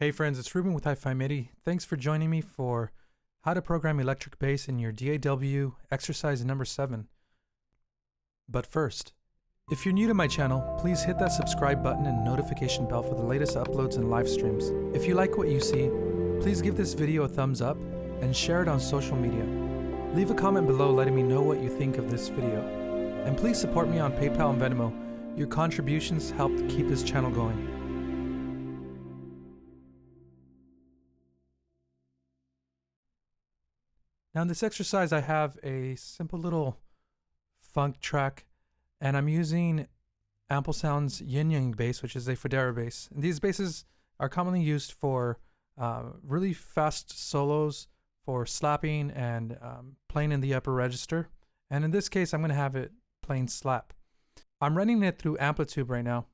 Hey friends, it's Ruben with Hi-Fi MIDI. Thanks for joining me for how to program electric bass in your DAW exercise number 7. But first, if you're new to my channel, please hit that subscribe button and notification bell for the latest uploads and live streams. If you like what you see, please give this video a thumbs up and share it on social media. Leave a comment below letting me know what you think of this video. And please support me on PayPal and Venmo. Your contributions help keep this channel going. Now in this exercise I have a simple little funk track, and I'm using Ample Sound's YinYang bass, which is a Fodera bass. And these basses are commonly used for really fast solos, for slapping and playing in the upper register. And in this case I'm going to have it playing slap. I'm running it through Amplitude right now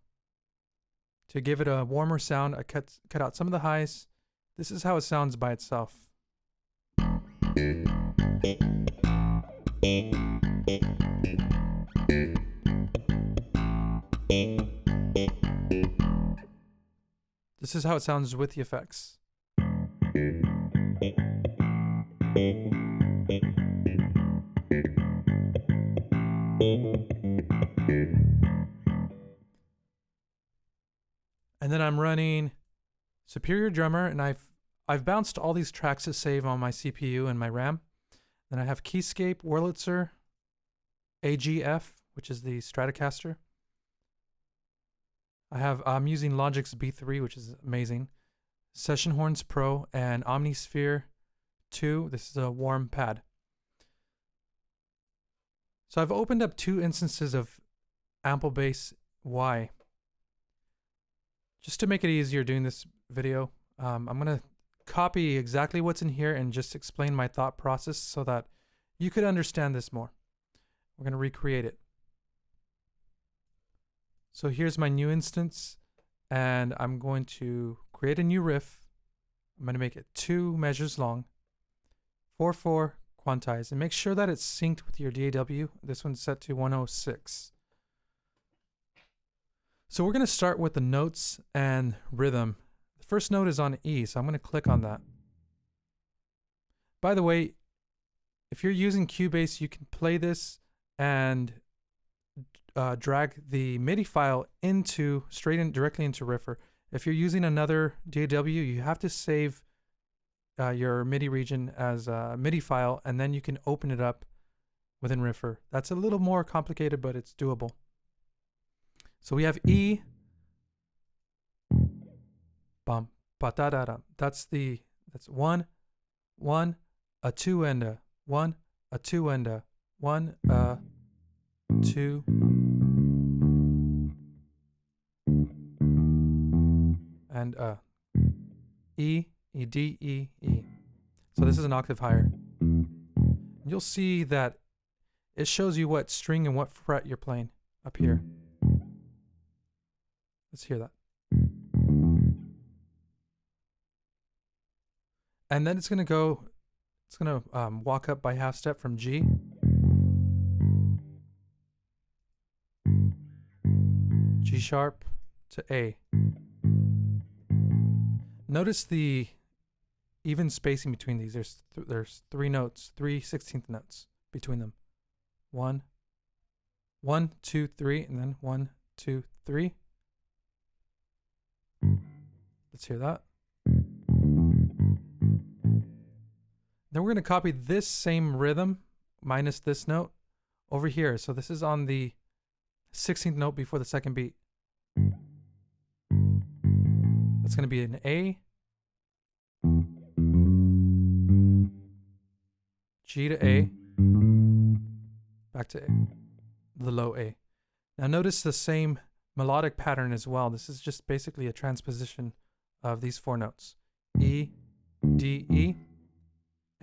to give it a warmer sound. I cut out some of the highs. This is how it sounds by itself. This is how it sounds with the effects. And then I'm running Superior Drummer, and I've bounced all these tracks to save on my CPU and my RAM. Then I have Keyscape, Wurlitzer, AGF, which is the Stratocaster. I'm using Logic's B3, which is amazing. Session Horns Pro and Omnisphere 2. This is a warm pad. So I've opened up 2 instances of Ample Bass Y. Just to make it easier doing this video, I'm going to copy exactly what's in here and just explain my thought process so that you could understand this more. We're going to recreate it. So here's my new instance, and I'm going to create a new riff. I'm going to make it 2 measures long, 4/4 quantize, and make sure that it's synced with your DAW. This one's set to 106. So we're going to start with the notes and rhythm. The first note is on E, so I'm going to click on that. By the way, if you're using Cubase, you can play this and drag the MIDI file directly into Riffer. If you're using another DAW, you have to save your MIDI region as a MIDI file, and then you can open it up within Riffer. That's a little more complicated, but it's doable. So we have E, bum, ba da da da. That's 1, 1, a 2 and a 1, a 2 and a 1, 2. And E, E, D, E, E. So this is an octave higher. You'll see that it shows you what string and what fret you're playing up here. Let's hear that. And then it's going to walk up by half step from G. G sharp to A. Notice the even spacing between these. There's 3 notes, 3 16th notes between them. 1, 1, 2, 3, and then 1, 2, 3. Let's hear that. Then we're going to copy this same rhythm minus this note over here. So this is on the 16th note before the second beat. That's going to be an A. G to A, back to A, the low A. Now notice the same melodic pattern as well. This is just basically a transposition of these 4 notes. E, D, E,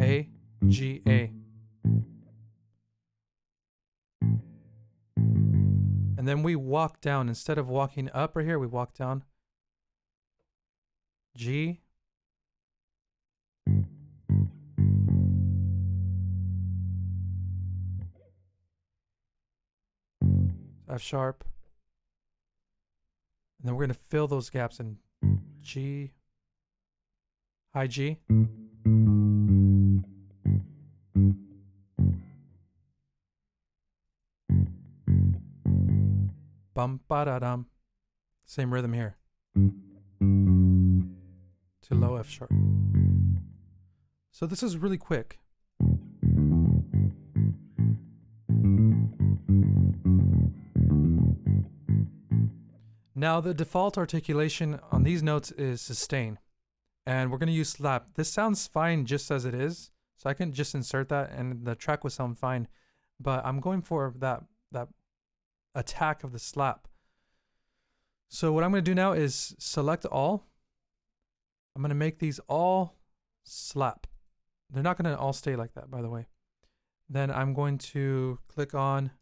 A, G, A. And then we walk down. Instead of walking up right here, we walk down. G, F sharp. And then we're going to fill those gaps in G, high G. Bum ba da dum. Same rhythm here. To low F sharp. So this is really quick. Now the default articulation on these notes is sustain. And we're going to use slap. This sounds fine just as it is. So I can just insert that and the track will sound fine. But I'm going for that attack of the slap. So what I'm going to do now is select all. I'm going to make these all slap. They're not going to all stay like that, by the way. Then I'm going to click on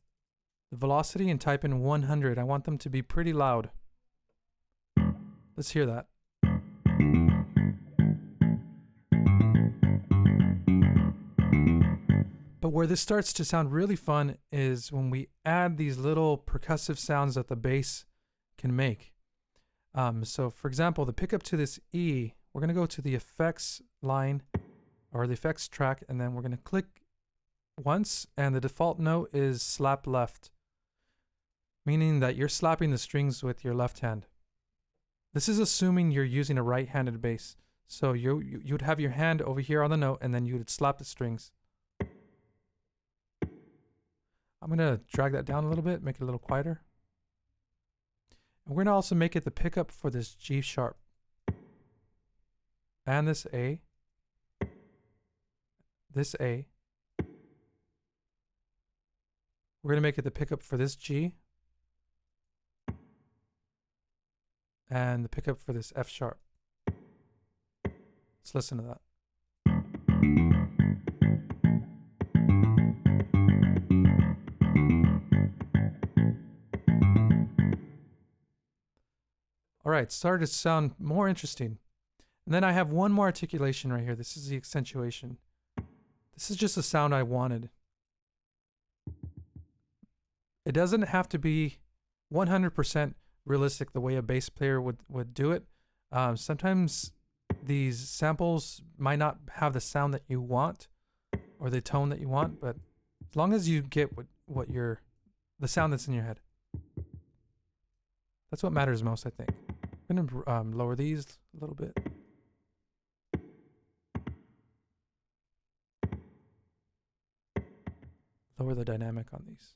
the velocity and type in 100. I want them to be pretty loud. Let's hear that. But where this starts to sound really fun is when we add these little percussive sounds that the bass can make. So for example, the pickup to this E, we're going to go to the effects line or the effects track, and then we're going to click once, and the default note is slap left, meaning that you're slapping the strings with your left hand. This is assuming you're using a right-handed bass. So you'd have your hand over here on the note, and then you would slap the strings. I'm going to drag that down a little bit, make it a little quieter. And we're going to also make it the pickup for this G sharp. And this A. This A. We're going to make it the pickup for this G. And the pickup for this F sharp. Let's listen to that. All right, started to sound more interesting. And then I have one more articulation right here. This is the accentuation. This is just the sound I wanted. It doesn't have to be 100% realistic the way a bass player would do it. Sometimes these samples might not have the sound that you want or the tone that you want, but as long as you get the sound that's in your head. That's what matters most, I think. I'm going to lower these a little bit. Lower the dynamic on these.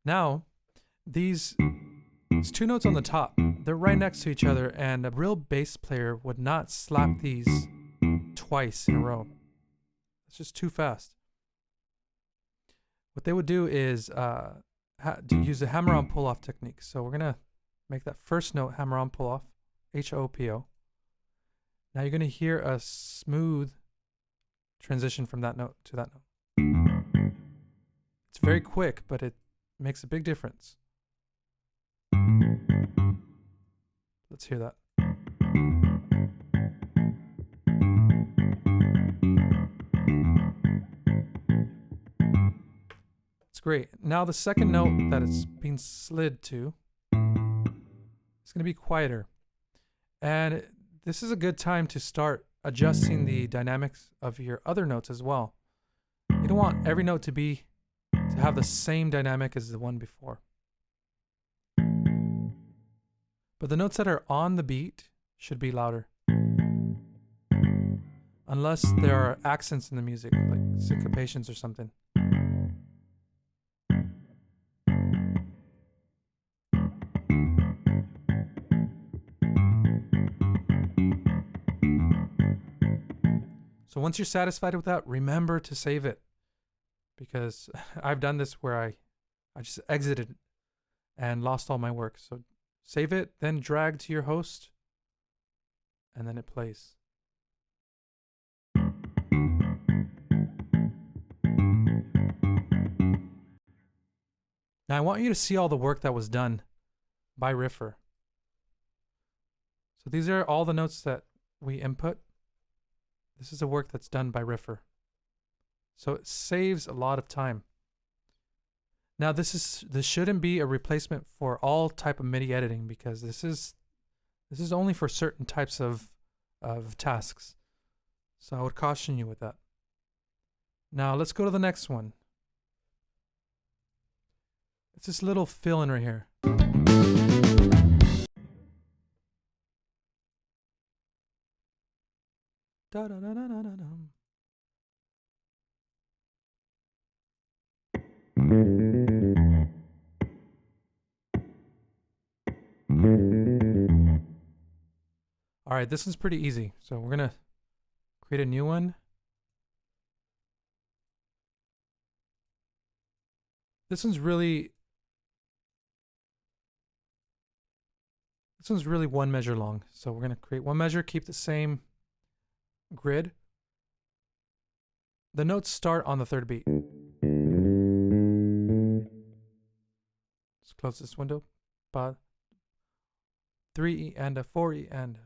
Now, these 2 notes on the top, they're right next to each other, and a real bass player would not slap these twice in a row. It's just too fast. What they would do is use a hammer-on pull-off technique. So we're going to make that first note hammer-on pull-off, H-O-P-O. Now you're going to hear a smooth transition from that note to that note. It's very quick, but it makes a big difference. Let's hear that. It's great. Now the second note that it's being slid to is going to be quieter. And this is a good time to start adjusting the dynamics of your other notes as well. You don't want every note to have the same dynamic as the one before. But the notes that are on the beat should be louder. unless there are accents in the music, like syncopations or something. So once you're satisfied with that, remember to save it, because I've done this where I just exited and lost all my work. So save it, then drag to your host, and then it plays. Now I want you to see all the work that was done by Riffer. So these are all the notes that we input. This is the work that's done by Riffer. So it saves a lot of time. Now this shouldn't be a replacement for all type of MIDI editing, because this is only for certain types of tasks. So I would caution you with that. Now let's go to the next one. It's this little fill-in right here. Da da da da da da. All right, this one's pretty easy. So we're gonna create a new one. This one's really one measure long. So we're gonna create one measure, keep the same grid. The notes start on the third beat. Let's close this window. But 3E and a 4E and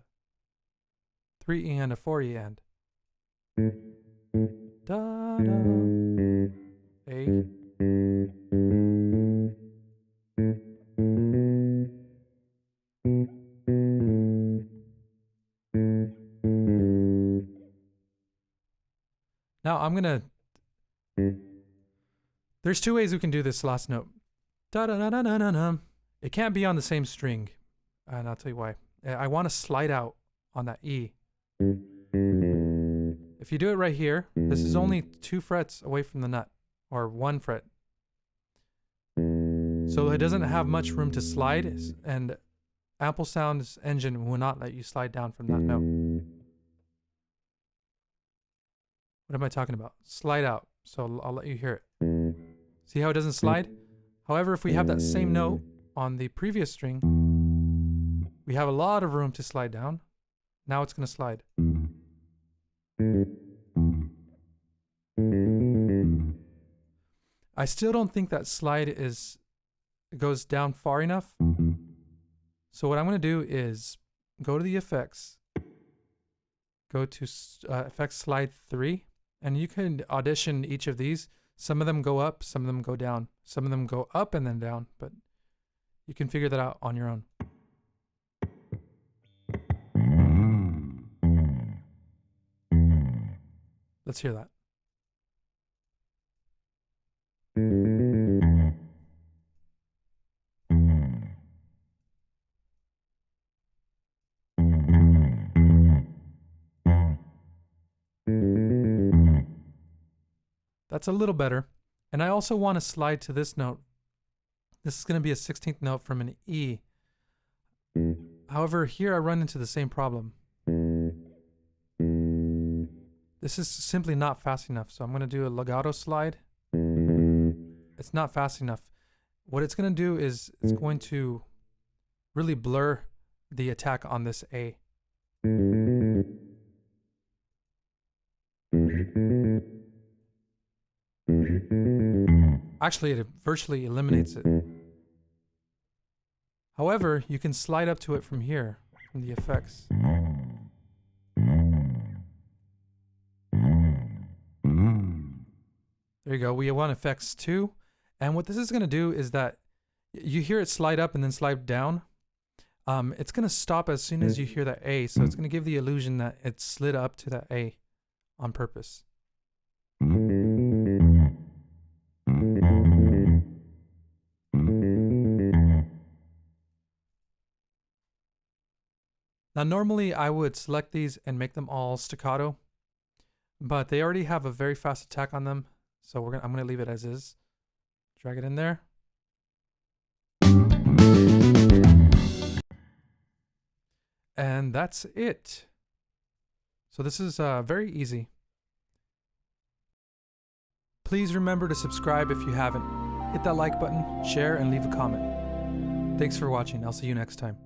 3E and a 4E and da da A. Now I'm gonna. There's two ways we can do this last note. Da da da da da da da. It can't be on the same string, and I'll tell you why. I want to slide out on that E. If you do it right here, this is only 2 frets away from the nut, or 1 fret. So it doesn't have much room to slide, and Ample Sound's engine will not let you slide down from that note. What am I talking about? Slide out. So I'll let you hear it. See how it doesn't slide? However, if we have that same note on the previous string, we have a lot of room to slide down. Now it's going to slide. I still don't think that slide goes down far enough. So what I'm going to do is go to the effects, go to effects slide 3, and you can audition each of these. Some of them go up, some of them go down, some of them go up and then down, but you can figure that out on your own. Let's hear that. That's a little better. And I also want to slide to this note. This is going to be a 16th note from an E. However, here I run into the same problem. This is simply not fast enough. So I'm going to do a legato slide. It's not fast enough. What it's going to do is it's going to really blur the attack on this A. Actually, it virtually eliminates it. However, you can slide up to it from here, from the effects. There you go. We want effects 2. And what this is going to do is that you hear it slide up and then slide down. It's going to stop as soon as you hear that A. So it's going to give the illusion that it slid up to that A on purpose. Now, normally I would select these and make them all staccato. but they already have a very fast attack on them. So I'm gonna leave it as is. Drag it in there. And that's it. So this is very easy. Please remember to subscribe if you haven't. Hit that like button, share, and leave a comment. Thanks for watching. I'll see you next time.